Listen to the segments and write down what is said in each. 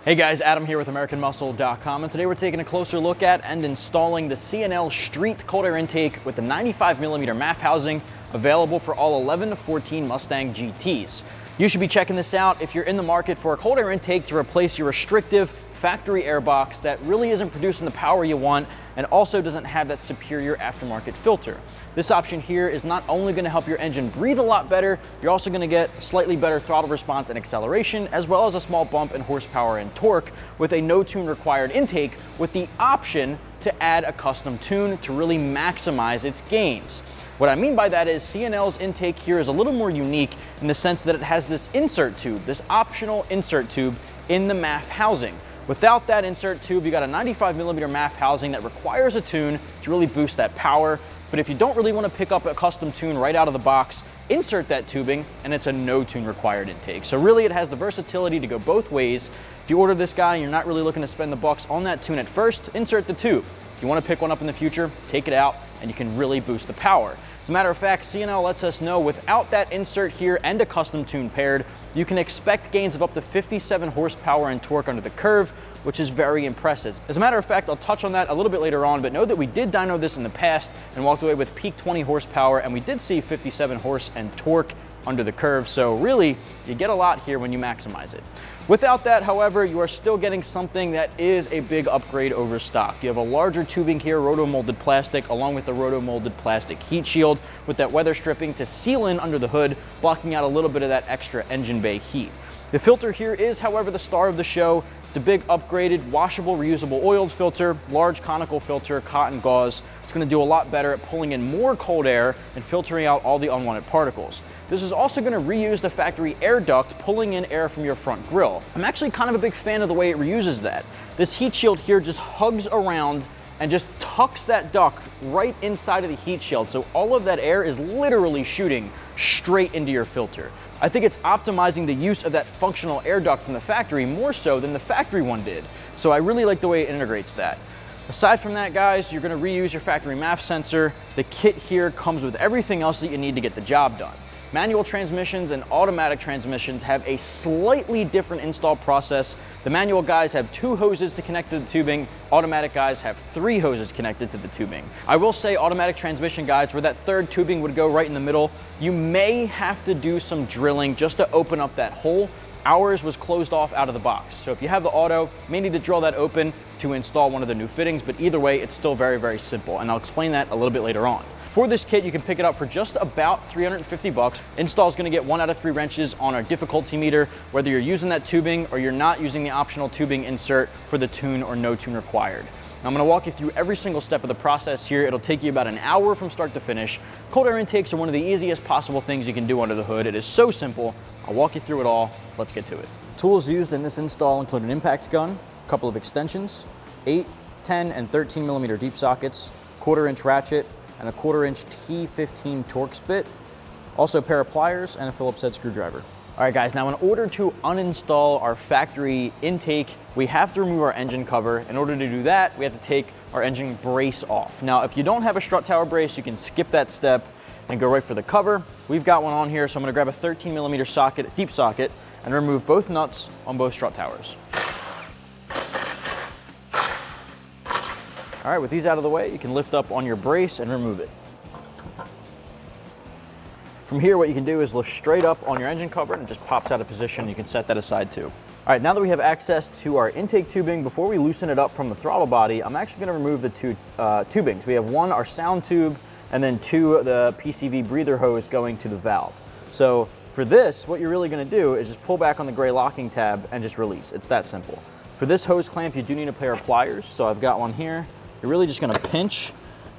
Hey guys, Adam here with AmericanMuscle.com, and today we're taking a closer look at and installing the C&L Street cold air intake with the 95mm MAF housing, available for all 11 to 14 Mustang GTs. You should be checking this out if you're in the market for a cold air intake to replace your restrictive factory air box that really isn't producing the power you want and also doesn't have that superior aftermarket filter. This option here is not only going to help your engine breathe a lot better, you're also going to get slightly better throttle response and acceleration, as well as a small bump in horsepower and torque with a no tune required intake with the option to add a custom tune to really maximize its gains. What I mean by that is C&L's intake here is a little more unique in the sense that it has this insert tube, this optional insert tube in the MAF housing. Without that insert tube, you got a 95mm MAF housing that requires a tune to really boost that power. But if you don't really want to pick up a custom tune right out of the box, insert that tubing and it's a no tune required intake. So really it has the versatility to go both ways. If you order this guy and you're not really looking to spend the bucks on that tune at first, insert the tube. If you want to pick one up in the future, take it out and you can really boost the power. As a matter of fact, C&L lets us know without that insert here and a custom tune paired, you can expect gains of up to 57 horsepower and torque under the curve, which is very impressive. As a matter of fact, I'll touch on that a little bit later on, but know that we did dyno this in the past and walked away with peak 20 horsepower, and we did see 57 horse and torque under the curve. So really, you get a lot here when you maximize it. Without that, however, you are still getting something that is a big upgrade over stock. You have a larger tubing here, roto molded plastic, along with the roto molded plastic heat shield with that weather stripping to seal in under the hood, blocking out a little bit of that extra engine bay heat. The filter here is, however, the star of the show. It's a big upgraded, washable, reusable oiled filter, large conical filter, cotton gauze. It's going to do a lot better at pulling in more cold air and filtering out all the unwanted particles. This is also going to reuse the factory air duct, pulling in air from your front grille. I'm actually kind of a big fan of the way it reuses that. This heat shield here just hugs around and just tucks that duct right inside of the heat shield. So all of that air is literally shooting straight into your filter. I think it's optimizing the use of that functional air duct from the factory more so than the factory one did. So I really like the way it integrates that. Aside from that, guys, you're going to reuse your factory Maf sensor. The kit here comes with everything else that you need to get the job done. Manual transmissions and automatic transmissions have a slightly different install process. The manual guys have 2 hoses to connect to the tubing. Automatic guys have 3 hoses connected to the tubing. I will say automatic transmission guys, where that third tubing would go right in the middle, you may have to do some drilling just to open up that hole. Ours was closed off out of the box. So if you have the auto, you may need to drill that open to install one of the new fittings, but either way, it's still very, very simple. And I'll explain that a little bit later on. For this kit, you can pick it up for just about 350 bucks. Install is going to get 1 out of 3 wrenches on our difficulty meter, whether you're using that tubing or you're not using the optional tubing insert for the tune or no tune required. Now, I'm going to walk you through every single step of the process here. It'll take you about an hour from start to finish. Cold air intakes are one of the easiest possible things you can do under the hood. It is so simple. I'll walk you through it all. Let's get to it. Tools used in this install include an impact gun, a couple of extensions, 8, 10, and 13mm deep sockets, 1/4 inch ratchet, and a 1/4 inch T15 Torx bit, also a pair of pliers and a Phillips head screwdriver. All right guys, now in order to uninstall our factory intake, we have to remove our engine cover. In order to do that, we have to take our engine brace off. Now, if you don't have a strut tower brace, you can skip that step and go right for the cover. We've got one on here, so I'm gonna grab a 13mm socket, deep socket, and remove both nuts on both strut towers. All right, with these out of the way, you can lift up on your brace and remove it. From here, what you can do is lift straight up on your engine cover and it just pops out of position. You can set that aside too. All right, now that we have access to our intake tubing, before we loosen it up from the throttle body, I'm actually gonna remove the 2 tubings. We have 1, our sound tube, and then 2, the PCV breather hose going to the valve. So for this, what you're really gonna do is just pull back on the gray locking tab and just release. It's that simple. For this hose clamp, you do need a pair of pliers. So I've got one here. You're really just gonna pinch,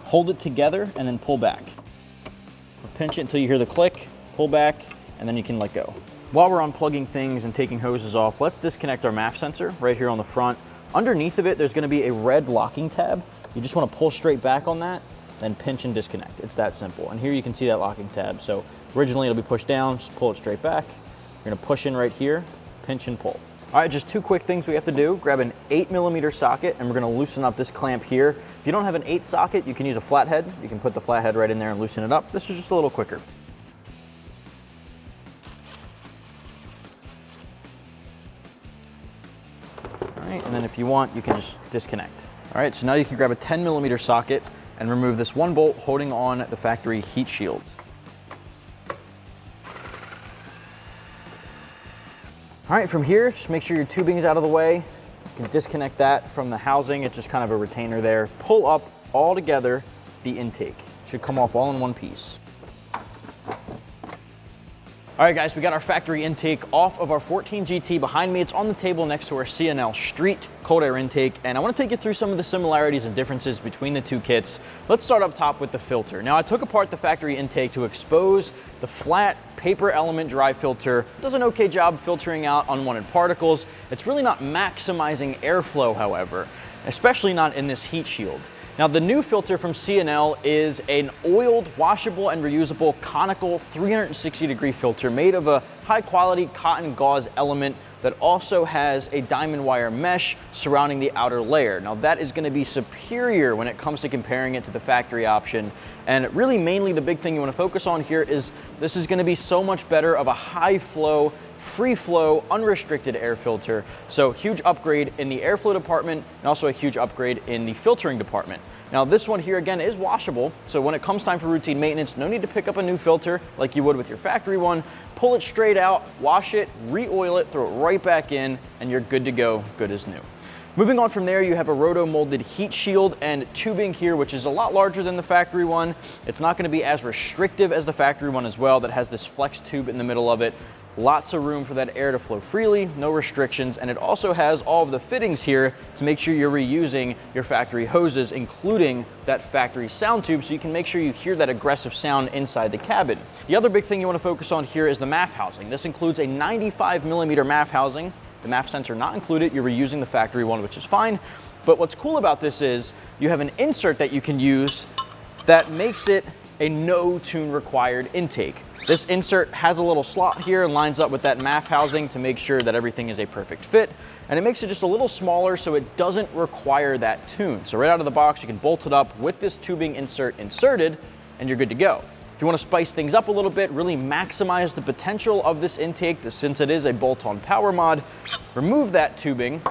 hold it together, and then pull back. Pinch it until you hear the click, pull back, and then you can let go. While we're unplugging things and taking hoses off, let's disconnect our MAF sensor right here on the front. Underneath of it, there's gonna be a red locking tab. You just wanna pull straight back on that, then pinch and disconnect. It's that simple. And here you can see that locking tab. So originally it'll be pushed down, just pull it straight back. You're gonna push in right here, pinch and pull. All right, just 2 quick things we have to do. Grab an 8mm socket and we're gonna loosen up this clamp here. If you don't have an 8 socket, you can use a flathead. You can put the flathead right in there and loosen it up. This is just a little quicker. All right, and then if you want, you can just disconnect. All right, so now you can grab a 10mm socket and remove this one bolt holding on the factory heat shield. All right, from here, just make sure your tubing is out of the way. You can disconnect that from the housing. It's just kind of a retainer there. Pull up all together the intake. It should come off all in one piece. All right, guys, we got our factory intake off of our 14 GT behind me. It's on the table next to our C&L Street cold air intake, and I want to take you through some of the similarities and differences between the two kits. Let's start up top with the filter. Now, I took apart the factory intake to expose the flat paper element dry filter. It does an okay job filtering out unwanted particles. It's really not maximizing airflow, however, especially not in this heat shield. Now, the new filter from C&L is an oiled, washable, and reusable conical 360-degree filter made of a high-quality cotton gauze element that also has a diamond wire mesh surrounding the outer layer. Now, that is going to be superior when it comes to comparing it to the factory option. And really, mainly the big thing you want to focus on here is this is going to be so much better of a high-flow, free flow, unrestricted air filter. So huge upgrade in the airflow department and also a huge upgrade in the filtering department. Now, this one here again is washable. So when it comes time for routine maintenance, no need to pick up a new filter like you would with your factory one. Pull it straight out, wash it, re-oil it, throw it right back in, and you're good to go, good as new. Moving on from there, you have a Roto molded heat shield and tubing here, which is a lot larger than the factory one. It's not going to be as restrictive as the factory one as well, that has this flex tube in the middle of it. Lots of room for that air to flow freely, no restrictions, and it also has all of the fittings here to make sure you're reusing your factory hoses, including that factory sound tube, so you can make sure you hear that aggressive sound inside the cabin. The other big thing you want to focus on here is the Maf housing. This includes a 95mm Maf housing. The Maf sensor not included, you're reusing the factory one, which is fine. But what's cool about this is you have an insert that you can use that makes it a no tune required intake. This insert has a little slot here and lines up with that Maf housing to make sure that everything is a perfect fit. And it makes it just a little smaller so it doesn't require that tune. So right out of the box, you can bolt it up with this tubing insert inserted and you're good to go. If you want to spice things up a little bit, really maximize the potential of this intake, since it is a bolt-on power mod, remove that tubing.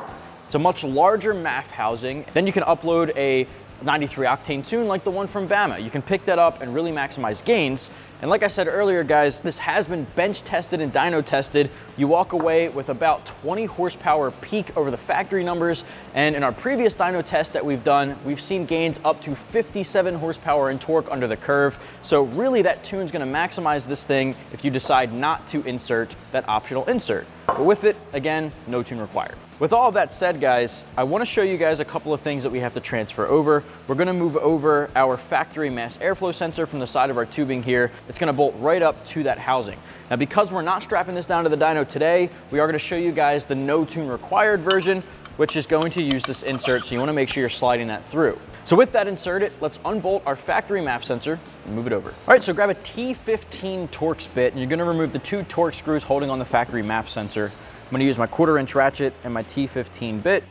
It's a much larger Maf housing. Then you can upload a 93 octane tune like the one from Bama. You can pick that up and really maximize gains. And like I said earlier, guys, this has been bench tested and dyno tested. You walk away with about 20 horsepower peak over the factory numbers. And in our previous dyno test that we've done, we've seen gains up to 57 horsepower in torque under the curve. So really that tune's gonna maximize this thing if you decide not to insert that optional insert. But with it, again, no tune required. With all of that said, guys, I want to show you guys a couple of things that we have to transfer over. We're going to move over our factory mass airflow sensor from the side of our tubing here. It's going to bolt right up to that housing. Now, because we're not strapping this down to the dyno today, we are going to show you guys the no tune required version, which is going to use this insert. So you want to make sure you're sliding that through. So with that inserted, let's unbolt our factory Maf sensor and move it over. All right, so grab a T15 Torx bit and you're going to remove the 2 Torx screws holding on the factory Maf sensor. I'm going to use my 1/4" ratchet and my T15 bit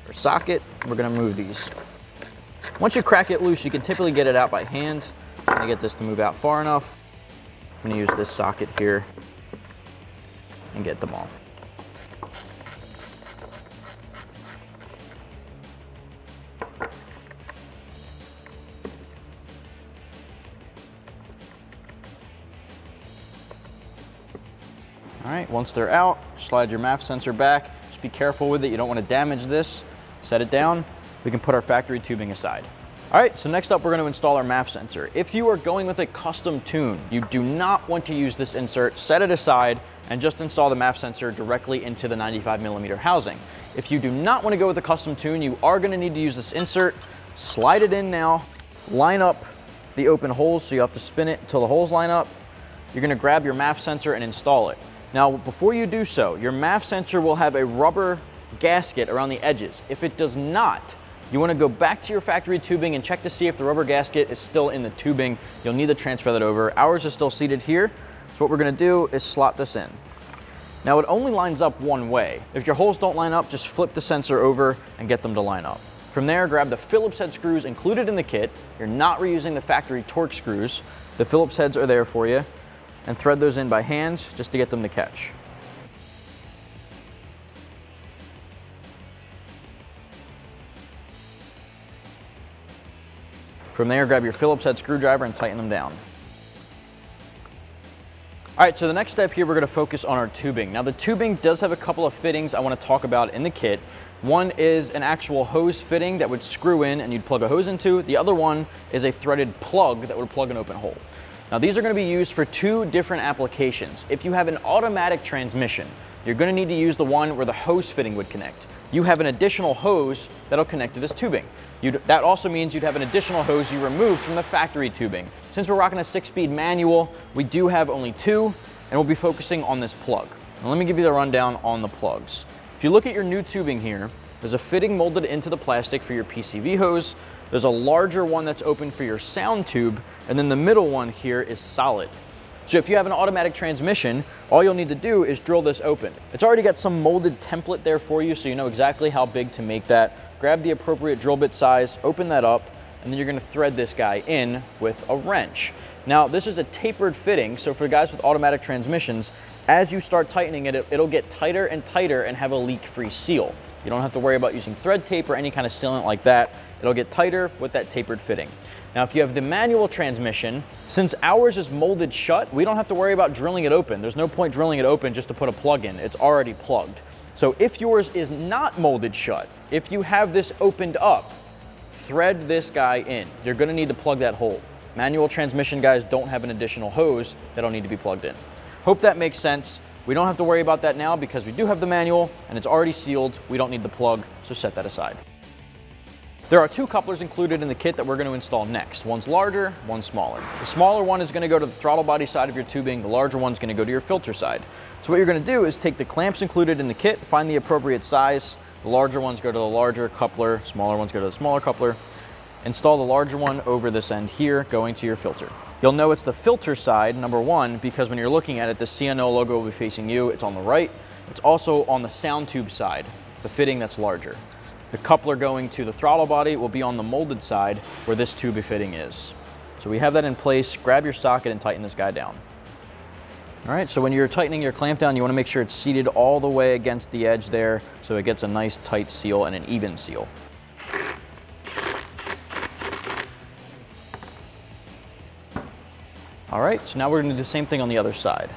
or socket. We're going to move these. Once you crack it loose, you can typically get it out by hand. I'm going to get this to move out far enough. I'm going to use this socket here and get them off. All right, once they're out, slide your Maf sensor back. Just be careful with it. You don't want to damage this. Set it down. We can put our factory tubing aside. All right, so next up, we're going to install our Maf sensor. If you are going with a custom tune, you do not want to use this insert. Set it aside and just install the Maf sensor directly into the 95mm housing. If you do not want to go with a custom tune, you are going to need to use this insert. Slide it in now. Line up the open holes, so you have to spin it until the holes line up. You're going to grab your Maf sensor and install it. Now, before you do so, your Maf sensor will have a rubber gasket around the edges. If it does not, you want to go back to your factory tubing and check to see if the rubber gasket is still in the tubing. You'll need to transfer that over. Ours is still seated here. So what we're going to do is slot this in. Now, it only lines up one way. If your holes don't line up, just flip the sensor over and get them to line up. From there, grab the Phillips head screws included in the kit. You're not reusing the factory Torx screws. The Phillips heads are there for you. And thread those in by hand just to get them to catch. From there, grab your Phillips head screwdriver and tighten them down. All right, so the next step here, we're gonna focus on our tubing. Now the tubing does have a couple of fittings I wanna talk about in the kit. One is an actual hose fitting that would screw in and you'd plug a hose into. The other one is a threaded plug that would plug an open hole. Now these are gonna be used for two different applications. If you have an automatic transmission, you're gonna need to use the one where the hose fitting would connect. You have an additional hose that'll connect to this tubing. That also means you'd have an additional hose you removed from the factory tubing. Since we're rocking a 6-speed manual, we do have only two, and we'll be focusing on this plug. Now let me give you the rundown on the plugs. If you look at your new tubing here, there's a fitting molded into the plastic for your PCV hose. There's a larger one that's open for your sound tube, and then the middle one here is solid. So if you have an automatic transmission, all you'll need to do is drill this open. It's already got some molded template there for you, so you know exactly how big to make that. Grab the appropriate drill bit size, open that up, and then you're gonna thread this guy in with a wrench. Now, this is a tapered fitting, so for guys with automatic transmissions, as you start tightening it, it'll get tighter and tighter and have a leak-free seal. You don't have to worry about using thread tape or any kind of sealant like that. It'll get tighter with that tapered fitting. Now, if you have the manual transmission, since ours is molded shut, we don't have to worry about drilling it open. There's no point drilling it open just to put a plug in. It's already plugged. So if yours is not molded shut, if you have this opened up, thread this guy in. You're gonna need to plug that hole. Manual transmission guys don't have an additional hose that'll need to be plugged in. Hope that makes sense. We don't have to worry about that now because we do have the manual and it's already sealed. We don't need the plug, so set that aside. There are two couplers included in the kit that we're going to install next. One's larger, one's smaller. The smaller one is going to go to the throttle body side of your tubing. The larger one's going to go to your filter side. So what you're going to do is take the clamps included in the kit, find the appropriate size. The larger ones go to the larger coupler, smaller ones go to the smaller coupler. Install the larger one over this end here, going to your filter. You'll know it's the filter side, number one, because when you're looking at it, the C&L logo will be facing you. It's on the right. It's also on the sound tube side, the fitting that's larger. The coupler going to the throttle body will be on the molded side where this tube fitting is. So we have that in place. Grab your socket and tighten this guy down. All right, so when you're tightening your clamp down, you want to make sure it's seated all the way against the edge there so it gets a nice tight seal and an even seal. All right, so now we're going to do the same thing on the other side.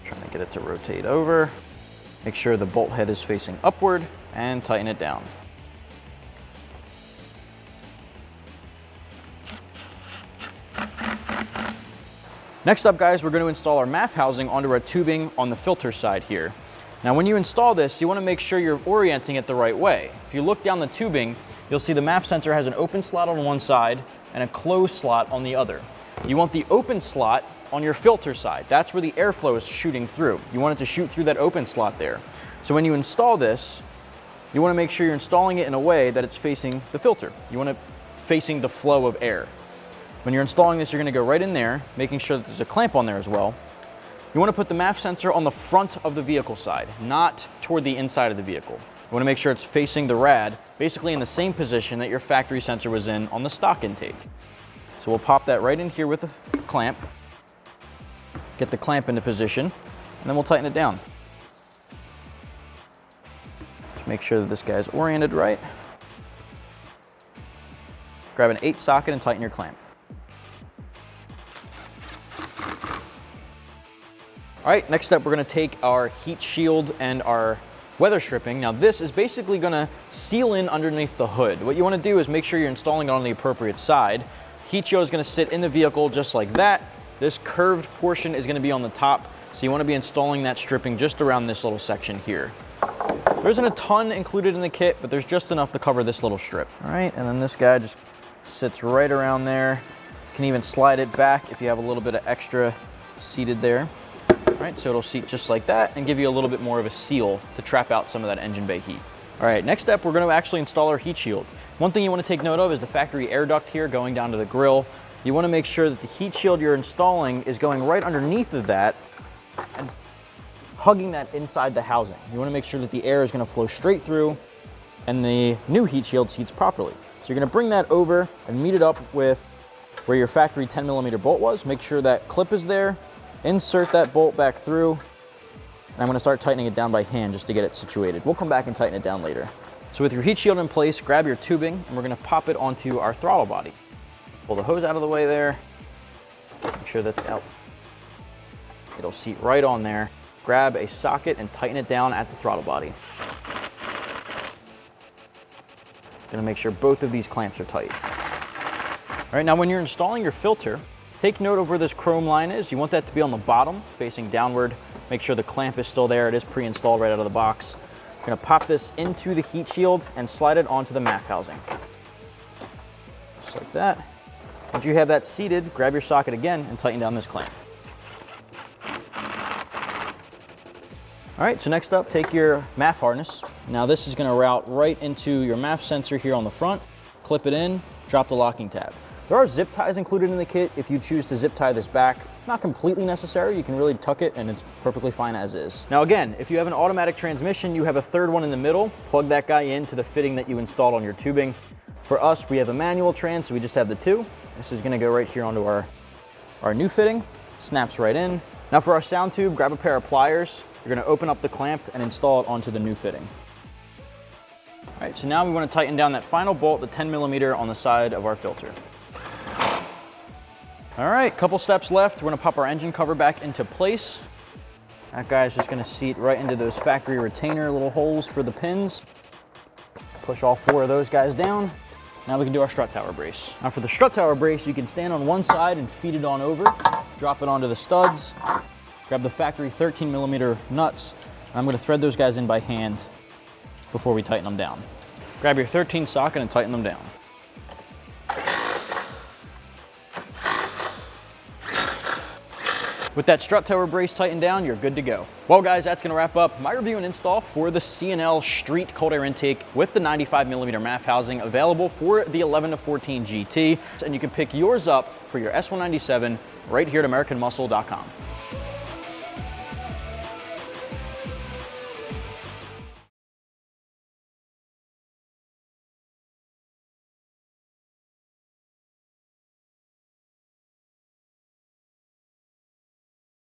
Trying to get it to rotate over. Make sure the bolt head is facing upward and tighten it down. Next up, guys, we're going to install our MAF housing onto our tubing on the filter side here. Now, when you install this, you want to make sure you're orienting it the right way. If you look down the tubing, you'll see the MAF sensor has an open slot on one side and a closed slot on the other. You want the open slot on your filter side. That's where the airflow is shooting through. You want it to shoot through that open slot there. So when you install this, you want to make sure you're installing it in a way that it's facing the filter. You want it facing the flow of air. When you're installing this, you're going to go right in there, making sure that there's a clamp on there as well. You want to put the MAF sensor on the front of the vehicle side, not toward the inside of the vehicle. You want to make sure it's facing the rad, basically in the same position that your factory sensor was in on the stock intake. So we'll pop that right in here with a clamp, get the clamp into position, and then we'll tighten it down. Just make sure that this guy's oriented right. Grab an 8 socket and tighten your clamp. All right, next up, we're gonna take our heat shield and our weather stripping. Now this is basically gonna seal in underneath the hood. What you wanna do is make sure you're installing it on the appropriate side. Heat shield is gonna sit in the vehicle just like that. This curved portion is gonna be on the top, so you wanna be installing that stripping just around this little section here. There isn't a ton included in the kit, but there's just enough to cover this little strip. All right, and then this guy just sits right around there. You can even slide it back if you have a little bit of extra seated there. All right, so it'll seat just like that and give you a little bit more of a seal to trap out some of that engine bay heat. All right, next step, we're gonna actually install our heat shield. One thing you wanna take note of is the factory air duct here going down to the grill. You wanna make sure that the heat shield you're installing is going right underneath of that and hugging that inside the housing. You wanna make sure that the air is gonna flow straight through and the new heat shield seats properly. So you're gonna bring that over and meet it up with where your factory 10mm bolt was. Make sure that clip is there. Insert that bolt back through, and I'm gonna start tightening it down by hand just to get it situated. We'll come back and tighten it down later. So with your heat shield in place, grab your tubing and we're gonna pop it onto our throttle body. Pull the hose out of the way there. Make sure that's out. It'll seat right on there. Grab a socket and tighten it down at the throttle body. Gonna make sure both of these clamps are tight. All right, now when you're installing your filter, take note of where this chrome line is. You want that to be on the bottom, facing downward. Make sure the clamp is still there. It is pre-installed right out of the box. You're gonna pop this into the heat shield and slide it onto the MAF housing. Just like that. Once you have that seated, grab your socket again and tighten down this clamp. All right, so next up, take your MAF harness. Now this is gonna route right into your MAF sensor here on the front. Clip it in, drop the locking tab. There are zip ties included in the kit if you choose to zip tie this back. Not completely necessary, you can really tuck it and it's perfectly fine as is. Now again, if you have an automatic transmission, you have a third one in the middle, plug that guy into the fitting that you installed on your tubing. For us, we have a manual trans, so we just have the two. This is gonna go right here onto our new fitting, snaps right in. Now for our sound tube, grab a pair of pliers. You're gonna open up the clamp and install it onto the new fitting. All right, so now we wanna tighten down that final bolt, the 10mm on the side of our filter. All right, couple steps left. We're gonna pop our engine cover back into place. That guy's just gonna seat right into those factory retainer little holes for the pins. Push all 4 of those guys down. Now we can do our strut tower brace. Now for the strut tower brace, you can stand on one side and feed it on over, drop it onto the studs, grab the factory 13mm nuts, and I'm gonna thread those guys in by hand before we tighten them down. Grab your 13 socket and tighten them down. With that strut tower brace tightened down, you're good to go. Well guys, that's gonna wrap up my review and install for the C&L Street cold air intake with the 95mm MAF housing, available for the 11 to 14 GT. And you can pick yours up for your S197 right here at AmericanMuscle.com.